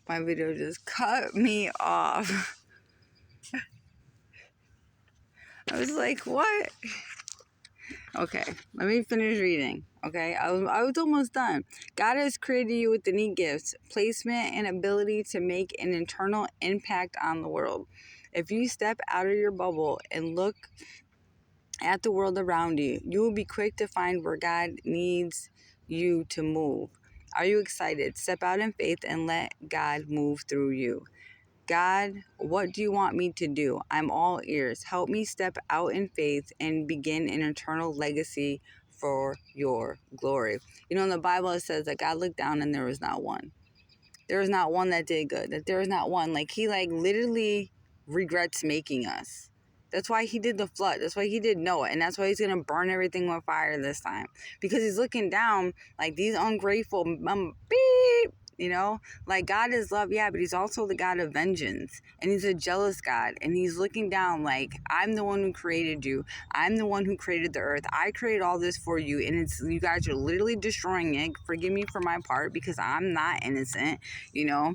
My video just cut me off. I was like, what? Okay, let me finish reading. Okay, I was almost done. God has created you with unique gifts, placement, and ability to make an internal impact on the world. If you step out of your bubble and look at the world around you, you will be quick to find where God needs you to move. Are you excited? Step out in faith and let God move through you. God, what do you want me to do? I'm all ears. Help me step out in faith and begin an eternal legacy for your glory. You know, in the Bible, it says that God looked down and there was not one. There was not one that did good. That there was not one. Like, he literally regrets making us. That's why he did the flood. That's why he did Noah. And that's why he's going to burn everything with fire this time. Because he's looking down like these ungrateful beep. You know, like, God is love, yeah, but he's also the God of vengeance. And he's a jealous God. And he's looking down like, I'm the one who created you. I'm the one who created the earth. I created all this for you. And you guys are literally destroying it. Forgive me for my part because I'm not innocent, you know.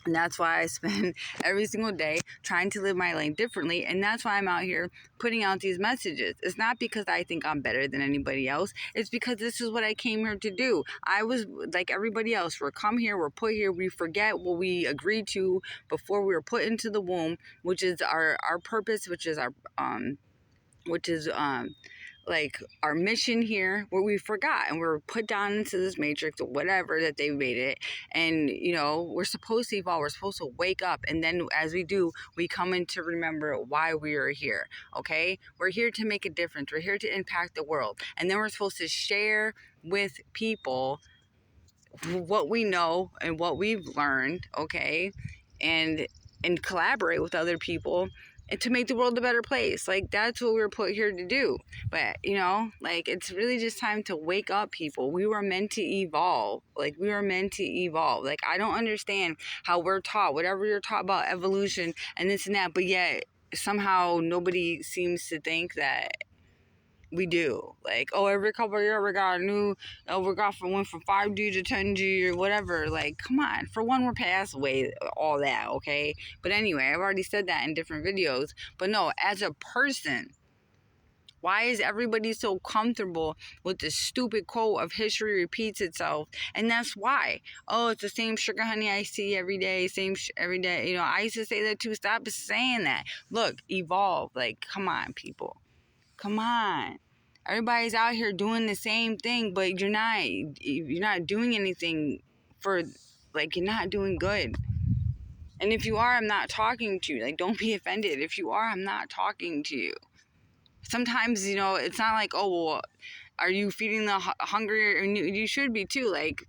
And that's why I spend every single day trying to live my life differently. And that's why I'm out here putting out these messages. It's not because I think I'm better than anybody else. It's because this is what I came here to do. I was like everybody else. We're come here, we're put here, we forget what we agreed to before we were put into the womb, which is our purpose, which is like our mission here, where we forgot and we're put down into this matrix or whatever that they made it. And, you know, we're supposed to evolve. We're supposed to wake up. And then as we do, we come in to remember why we are here. Okay. We're here to make a difference. We're here to impact the world. And then we're supposed to share with people what we know and what we've learned. Okay. And collaborate with other people and to make the world a better place. Like, that's what we were put here to do. But, you know, like, it's really just time to wake up, people. We were meant to evolve. Like, we were meant to evolve. Like, I don't understand how we're taught, whatever you're taught about evolution and this and that, but yet somehow nobody seems to think that we do. Like, oh, every couple of years we got a new, went from 5G to 10G or whatever. Like, come on. For one, we're past away all that, okay? But anyway, I've already said that in different videos. But no, as a person, why is everybody so comfortable with this stupid quote of history repeats itself? And that's why. Oh, it's the same sugar honey I see every day, every day. You know, I used to say that too. Stop saying that. Look, evolve. Like, come on, people. Come on. Everybody's out here doing the same thing, but you're not doing anything for, like, you're not doing good. And if you are, I'm not talking to you. Like, don't be offended. If you are, I'm not talking to you. Sometimes, you know, it's not like, oh, well, are you feeding the hungry? And you should be too. Like,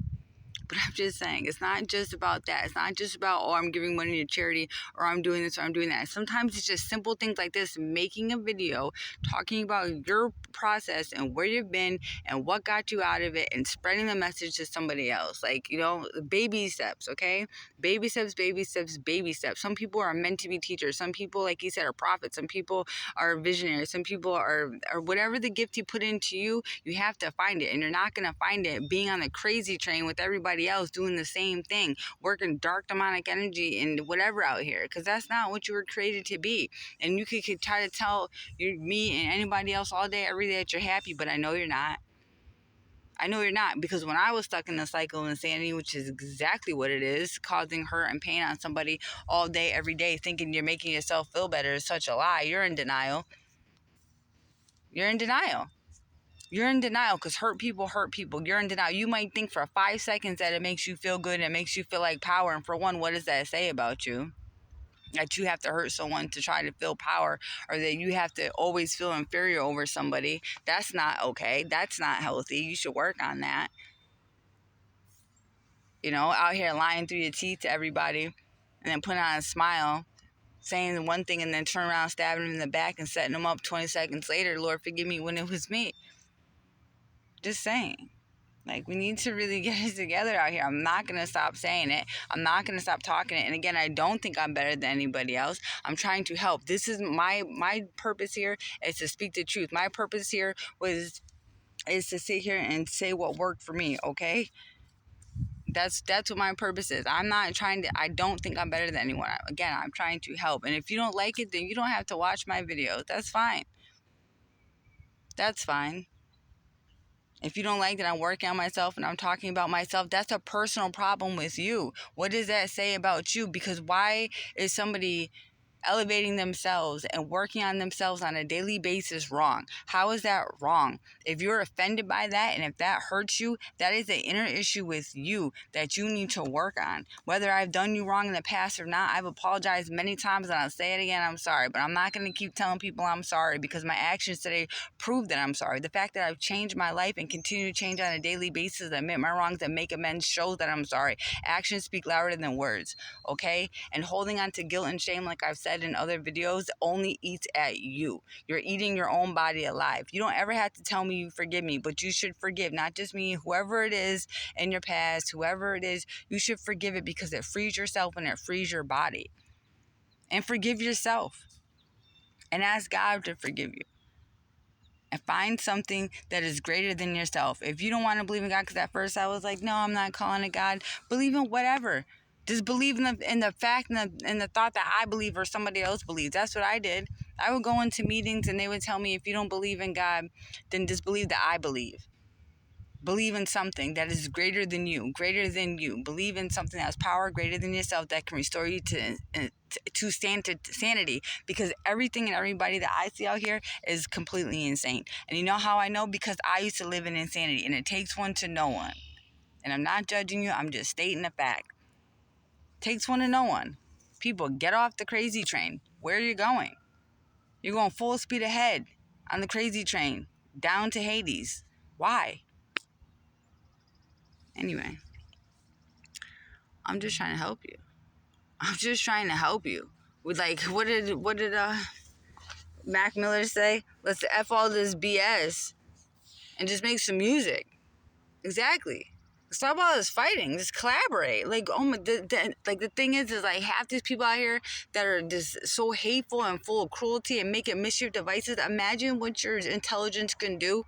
but I'm just saying, it's not just about that. It's not just about, oh, I'm giving money to charity or I'm doing this or I'm doing that. Sometimes it's just simple things like this, making a video, talking about your process and where you've been and what got you out of it and spreading the message to somebody else. Like, you know, baby steps, okay? Baby steps, baby steps, baby steps. Some people are meant to be teachers. Some people, like you said, are prophets. Some people are visionaries. Some people are whatever the gift he put into you, you have to find it. And you're not going to find it being on the crazy train with everybody else doing the same thing, working dark demonic energy and whatever out here, because that's not what you were created to be. And you could try to tell me and anybody else all day, every day that you're happy, but I know you're not. I know you're not, because when I was stuck in the cycle of insanity, which is exactly what it is, causing hurt and pain on somebody all day, every day, thinking you're making yourself feel better is such a lie. You're in denial. You're in denial. You're in denial because hurt people hurt people. You're in denial. You might think for 5 seconds that it makes you feel good and it makes you feel like power. And for one, what does that say about you? That you have to hurt someone to try to feel power, or that you have to always feel inferior over somebody. That's not okay. That's not healthy. You should work on that. You know, out here lying through your teeth to everybody and then putting on a smile, saying one thing and then turn around, stabbing them in the back and setting them up 20 seconds later. Lord, forgive me, when it was me. Just saying. Like, we need to really get it together out here. I'm not going to stop saying it. I'm not going to stop talking it. And again, I don't think I'm better than anybody else. I'm trying to help. This is my purpose here, is to speak the truth. My purpose here is to sit here and say what worked for me, okay? That's what my purpose is. I'm not trying to, I don't think I'm better than anyone. Again, I'm trying to help. And if you don't like it, then you don't have to watch my videos. That's fine. That's fine. If you don't like that I'm working on myself and I'm talking about myself, that's a personal problem with you. What does that say about you? Because why is somebody elevating themselves and working on themselves on a daily basis wrong? How is that wrong? If you're offended by that and if that hurts you, that is an inner issue with you that you need to work on. Whether I've done you wrong in the past or not, I've apologized many times and I'll say it again, I'm sorry. But I'm not going to keep telling people I'm sorry because my actions today prove that I'm sorry. The fact that I've changed my life and continue to change on a daily basis, admit my wrongs and make amends shows that I'm sorry. Actions speak louder than words, okay? And holding on to guilt and shame, like I've said in other videos, only eats at you. You're eating your own body alive. You don't ever have to tell me you forgive me, but you should forgive not just me, whoever it is in your past, whoever it is, you should forgive it because it frees yourself and it frees your body. And forgive yourself and ask God to forgive you. And find something that is greater than yourself. If you don't want to believe in God, because at first I was like, no, I'm not calling it God. Believe in whatever. Just believe in the fact and the thought that I believe or somebody else believes. That's what I did. I would go into meetings and they would tell me, if you don't believe in God, then just believe that I believe. Believe in something that is greater than you, greater than you. Believe in something that has power greater than yourself that can restore you to sanity, because everything and everybody that I see out here is completely insane. And you know how I know? Because I used to live in insanity, and it takes one to know one. And I'm not judging you, I'm just stating a fact. Takes one to know one. People, get off the crazy train. Where are you going? You're going full speed ahead on the crazy train, down to Hades. Why? Anyway, I'm just trying to help you. I'm just trying to help you. With like, what did Mac Miller say? Let's F all this BS and just make some music. Exactly. Stop all this fighting. Just collaborate. Like, oh my, like the thing is like half these people out here that are just so hateful and full of cruelty and making mischief devices. Imagine what your intelligence can do.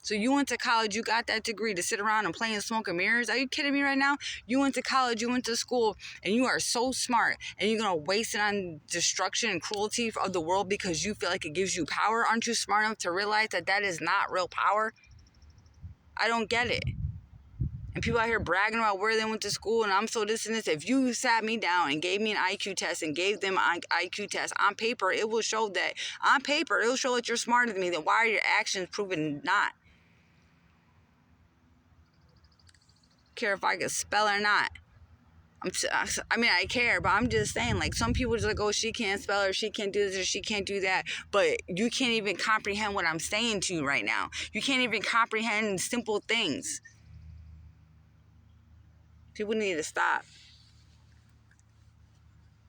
So you went to college, you got that degree to sit around and play in smoke and mirrors? Are you kidding me right now? You went to college, you went to school, and you are so smart, and you're going to waste it on destruction and cruelty of the world because you feel like it gives you power? Aren't you smart enough to realize that that is not real power? I don't get it. And people out here bragging about where they went to school and I'm so this and this. If you sat me down and gave me an IQ test and gave them an IQ test, on paper, it will show that, on paper, it will show that you're smarter than me. Then why are your actions proving not? Care if I can spell or not. I mean, I care, but I'm just saying, like, some people just like, oh, she can't spell or she can't do this or she can't do that. But you can't even comprehend what I'm saying to you right now. You can't even comprehend simple things. People need to stop.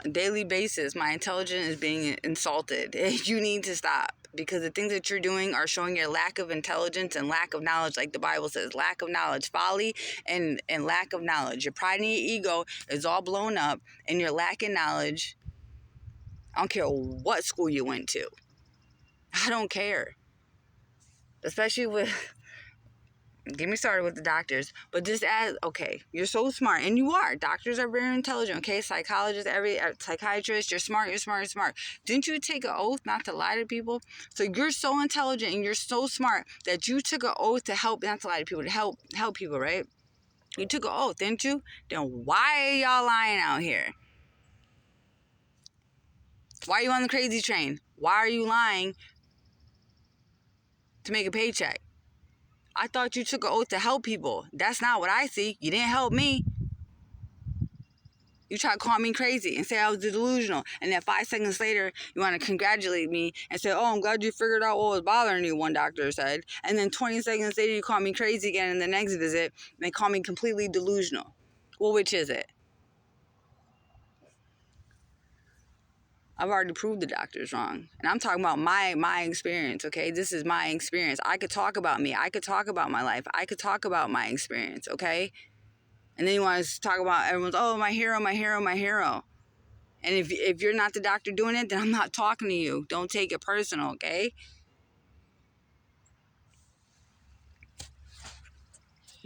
On a daily basis, my intelligence is being insulted. You need to stop. Because the things that you're doing are showing your lack of intelligence and lack of knowledge, like the Bible says. Lack of knowledge, folly, and lack of knowledge. Your pride and your ego is all blown up, and you're lacking knowledge. I don't care what school you went to. I don't care. Especially with... Get me started with the doctors, but just as, okay, you're so smart, and you are. Doctors are very intelligent, okay? Psychologists, psychiatrists, you're smart, you're smart, you're smart. Didn't you take an oath not to lie to people? So you're so intelligent and you're so smart that you took an oath to help, not to lie to people, to help people, right? You took an oath, didn't you? Then why are y'all lying out here? Why are you on the crazy train? Why are you lying to make a paycheck? I thought you took an oath to help people. That's not what I see. You didn't help me. You try to call me crazy and say I was delusional. And then 5 seconds later, you want to congratulate me and say, oh, I'm glad you figured out what was bothering you, one doctor said. And then 20 seconds later, you call me crazy again in the next visit, and they call me completely delusional. Well, which is it? I've already proved the doctor's wrong. And I'm talking about my experience, okay? This is my experience. I could talk about me. I could talk about my life. I could talk about my experience, okay? And then you want to talk about everyone's, oh, my hero, my hero, my hero. And if you're not the doctor doing it, then I'm not talking to you. Don't take it personal, okay?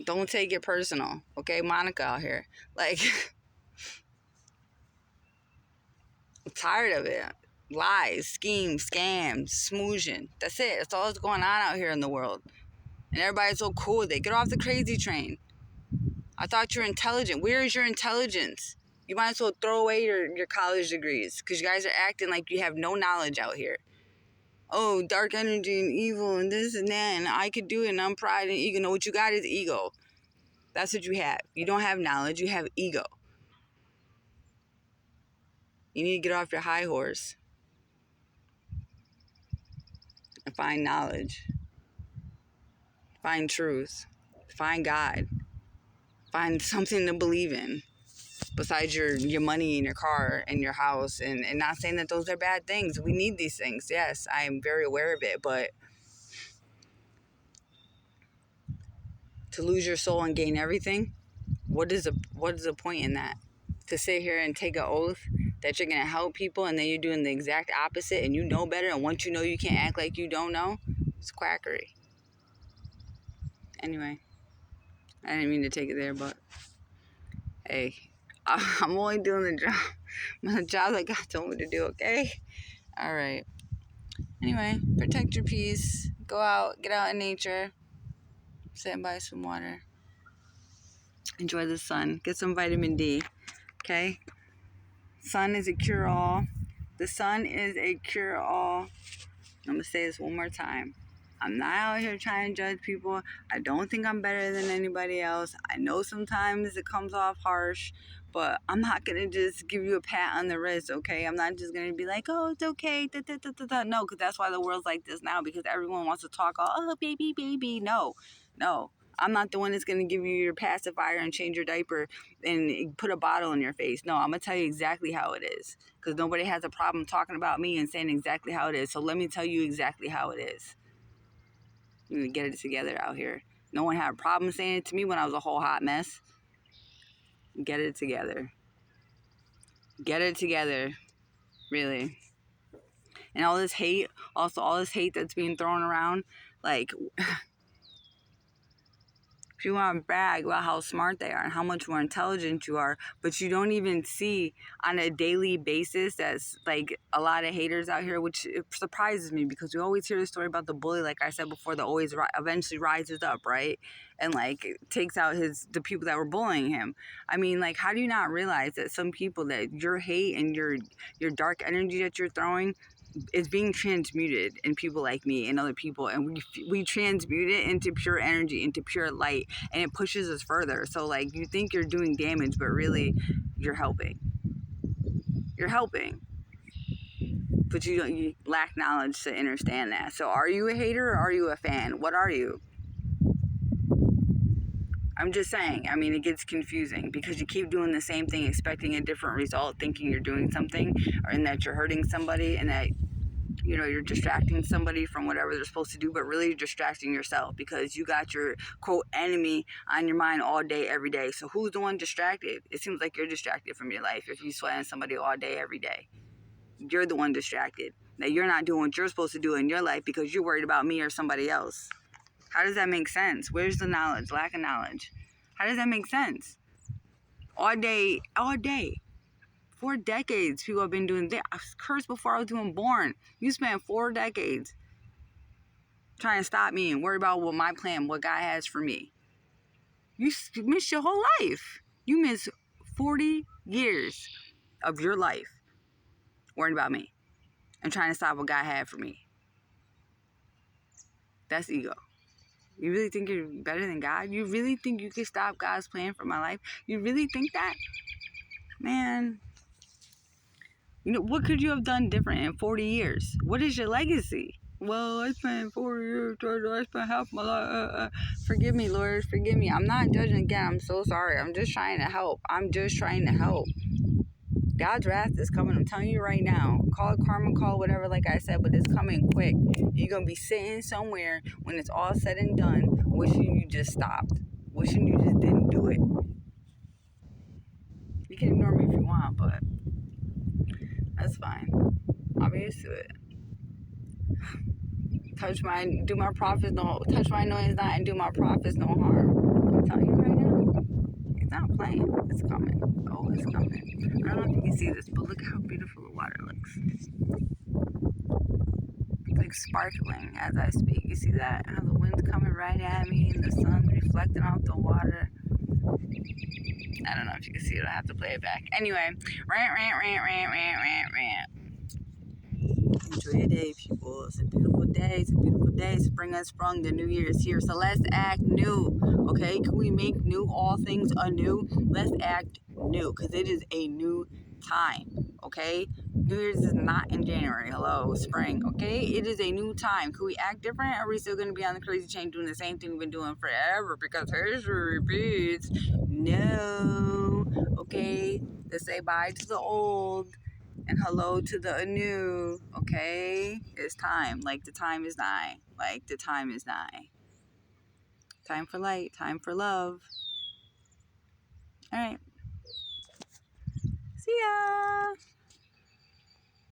Don't take it personal, okay? Monica out here. Like, I'm tired of it. Lies, schemes, scams, smoozing. That's it. That's all that's going on out here in the world. And everybody's so cool. They get off the crazy train. I thought you were intelligent. Where is your intelligence? You might as well throw away your college degrees because you guys are acting like you have no knowledge out here. Oh, dark energy and evil and this and that, and I could do it, and I'm pride and ego. No, what you got is ego. That's what you have. You don't have knowledge, you have ego. You need to get off your high horse and find knowledge, find truth, find God, find something to believe in besides your money and your car and your house. And not saying that those are bad things. We need these things. Yes, I am very aware of it. But to lose your soul and gain everything, what is the point in that? To sit here and take an oath that you're going to help people and then you're doing the exact opposite and you know better, and once you know you can't act like you don't know, it's quackery. Anyway, I didn't mean to take it there, but hey, I'm only doing the job that God told me to do, okay? All right. Anyway, protect your peace. Go out, get out in nature, sit by some water, enjoy the sun, get some vitamin D, okay? Sun is a cure-all. The sun is a cure-all. I'm going to say this one more time. I'm not out here trying to judge people. I don't think I'm better than anybody else. I know sometimes it comes off harsh, but I'm not going to just give you a pat on the wrist, okay? I'm not just going to be like, oh, it's okay. Da, da, da, da, da. No, because that's why the world's like this now, because everyone wants to talk, oh, baby, baby. No. I'm not the one that's going to give you your pacifier and change your diaper and put a bottle in your face. No, I'm going to tell you exactly how it is, because nobody has a problem talking about me and saying exactly how it is. So let me tell you exactly how it is. You need to get it together out here. No one had a problem saying it to me when I was a whole hot mess. Get it together. Get it together. Really. And all this hate, also all this hate that's being thrown around, like, if you want to brag about how smart they are and how much more intelligent you are, but you don't even see on a daily basis that's like a lot of haters out here, which it surprises me because we always hear the story about the bully, like I said before, that always eventually rises up, right? And like takes out the people that were bullying him. I mean, like, how do you not realize that some people, that your hate and your dark energy that you're throwing is being transmuted in people like me and other people, and we transmute it into pure energy, into pure light, and it pushes us further. So like, you think you're doing damage, but really you're helping, but you lack knowledge to understand that. So are you a hater or are you a fan? What are you? I'm just saying, I mean, it gets confusing because you keep doing the same thing, expecting a different result, thinking you're doing something, or in that you're hurting somebody, and that you're distracting somebody from whatever they're supposed to do, but really you're distracting yourself because you got your quote enemy on your mind all day, every day. So who's the one distracted? It seems like you're distracted from your life if you sweating somebody all day, every day. You're the one distracted. That you're not doing what you're supposed to do in your life because you're worried about me or somebody else. How does that make sense? Where's the knowledge? Lack of knowledge. How does that make sense? All day. 4 decades people have been doing that. I was cursed before I was even born. You spent 4 decades trying to stop me and worry about what my plan, what God has for me. You missed your whole life. You missed 40 years of your life worrying about me and trying to stop what God had for me. That's ego. You really think you're better than God? You really think you can stop God's plan for my life? You really think that? Man, what could you have done different in 40 years? What is your legacy? Well, I spent 4 years, I spent half my life. Forgive me, Lord, forgive me. I'm not judging again. I'm so sorry. I'm just trying to help. God's wrath is coming. I'm telling you right now. Call it karma, call whatever, like I said, but it's coming quick. You're going to be sitting somewhere when it's all said and done, wishing you just stopped. Wishing you just didn't do it. You can ignore me if you want, but that's fine. I'll be used to it. Touch my noise not, and do my prophets no harm. telling you right now. It's not playing. It's coming. Oh, it's coming. I don't know if you can see this, but look how beautiful the water looks. It's like sparkling as I speak. You see that? How the wind's coming right at me and the sun's reflecting off the water. I don't know if you can see it. I have to play it back. Anyway, rant. Enjoy your day, people. It's a beautiful day. It's a beautiful day. Spring has sprung. The new year is here. So let's act new. Okay? Can we make new all things anew? Let's act new because it is a new time. Okay? New Year's is not in January. Hello, spring. Okay? It is a new time. Can we act different? Or are we still going to be on the crazy chain doing the same thing we've been doing forever because history repeats? No. Okay? Let's say bye to the old and hello to the anew. Okay? It's time. Like the time is nigh. Like the time is nigh. Time for light. Time for love. All right. See ya.